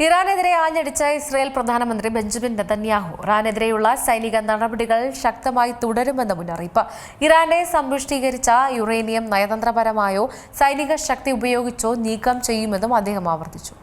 ഇറാനെതിരെ ആഞ്ഞടിച്ച ഇസ്രായേൽ പ്രധാനമന്ത്രി Benjamin Netanyahu ഇറാനെതിരെയുള്ള സൈനിക നടപടികൾ ശക്തമായി തുടരുമെന്ന് മുന്നറിയിപ്പ്. ഇറാനെ സമ്പുഷ്ടീകരിച്ച യുറേനിയം നയതന്ത്രപരമായോ സൈനിക ശക്തി ഉപയോഗിച്ചോ നീക്കം ചെയ്യുമെന്നും അദ്ദേഹം ആവർത്തിച്ചു.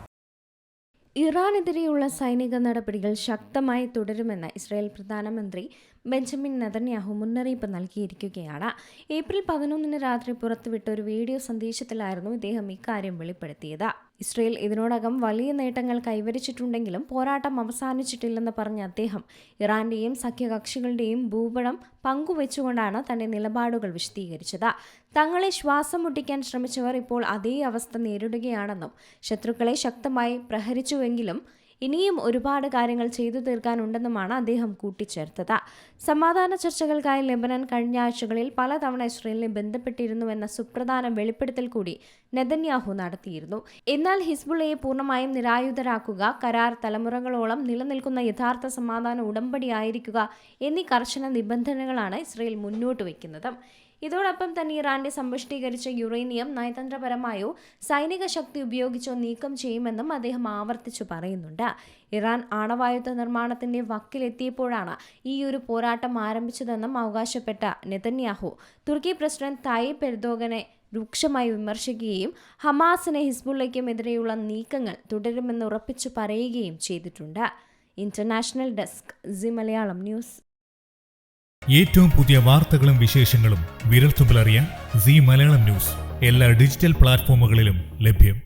ഇറാനെതിരെയുള്ള സൈനിക നടപടികൾ ശക്തമായി തുടരുമെന്ന് ഇസ്രായേൽ പ്രധാനമന്ത്രി ബെഞ്ചമിൻ നെതന്യാഹു മുന്നറിയിപ്പ് നൽകിയിരിക്കുകയാണ്. ഏപ്രിൽ 11 രാത്രി പുറത്തുവിട്ട ഒരു വീഡിയോ സന്ദേശത്തിലായിരുന്നു ഇദ്ദേഹം ഇക്കാര്യം വെളിപ്പെടുത്തിയത്. ഇസ്രായേൽ ഇതിനോടകം വലിയ നേട്ടങ്ങൾ കൈവരിച്ചിട്ടുണ്ടെങ്കിലും പോരാട്ടം അവസാനിച്ചിട്ടില്ലെന്ന് പറഞ്ഞ അദ്ദേഹം ഇറാന്റെയും സഖ്യകക്ഷികളുടെയും ഭൂപടം പങ്കുവെച്ചുകൊണ്ടാണ് തന്റെ നിലപാടുകൾ വിശദീകരിച്ചത്. തങ്ങളെ ശ്വാസം മുട്ടിക്കാൻ ശ്രമിച്ചവർ ഇപ്പോൾ അതേ അവസ്ഥ നേരിടുകയാണെന്നും ശത്രുക്കളെ ശക്തമായി പ്രഹരിച്ചുവെങ്കിലും ഇനിയും ഒരുപാട് കാര്യങ്ങൾ ചെയ്തു തീർക്കാനുണ്ടെന്നുമാണ് അദ്ദേഹം കൂട്ടിച്ചേർത്തത്. സമാധാന ചർച്ചകൾക്കായി ലെബനൻ കഴിഞ്ഞ ആഴ്ചകളിൽ പലതവണ ഇസ്രായേലിനെ ബന്ധപ്പെട്ടിരുന്നുവെന്ന സുപ്രധാന വെളിപ്പെടുത്തൽ കൂടി നെതന്യാഹു നടത്തിയിരുന്നു. എന്നാൽ ഹിസ്ബുള്ളയെ പൂർണ്ണമായും നിരായുധരാക്കുക, കരാർ തലമുറകളോളം നിലനിൽക്കുന്ന യഥാർത്ഥ സമാധാന ഉടമ്പടിയായിരിക്കുക എന്നീ കർശന നിബന്ധനകളാണ് ഇസ്രായേൽ മുന്നോട്ട് വയ്ക്കുന്നത്. ഇതോടൊപ്പം തന്നെ ഇറാന്റെ സമ്പുഷ്ടീകരിച്ച യുറേനിയം നയതന്ത്രപരമായോ സൈനിക ശക്തി ഉപയോഗിച്ചോ നീക്കം ചെയ്യുമെന്നും അദ്ദേഹം ആവർത്തിച്ചു പറയുന്നുണ്ട്. ഇറാൻ ആണവായുധ നിർമ്മാണത്തിന്റെ വക്കിലെത്തിയപ്പോഴാണ് ഈ ഒരു പോരാട്ടം ആരംഭിച്ചതെന്നും അവകാശപ്പെട്ട നെതന്യാഹു തുർക്കി പ്രസിഡന്റ് തായിപ്പ് എർദോഗനെ രൂക്ഷമായി വിമർശിക്കുകയും ഹമാസിന് ഹിസ്ബുള്ളയ്ക്കും എതിരെയുള്ള നീക്കങ്ങൾ തുടരുമെന്ന് ഉറപ്പിച്ചു പറയുകയും ചെയ്തിട്ടുണ്ട്. International desk, C Malayalam news. ഏറ്റവും പുതിയ വാർത്തകളും വിശേഷങ്ങളും വിരൽത്തുമ്പിലറിയാൻ സി മലയാളം ന്യൂസ് എല്ലാ ഡിജിറ്റൽ പ്ലാറ്റ്ഫോമുകളിലും ലഭ്യം.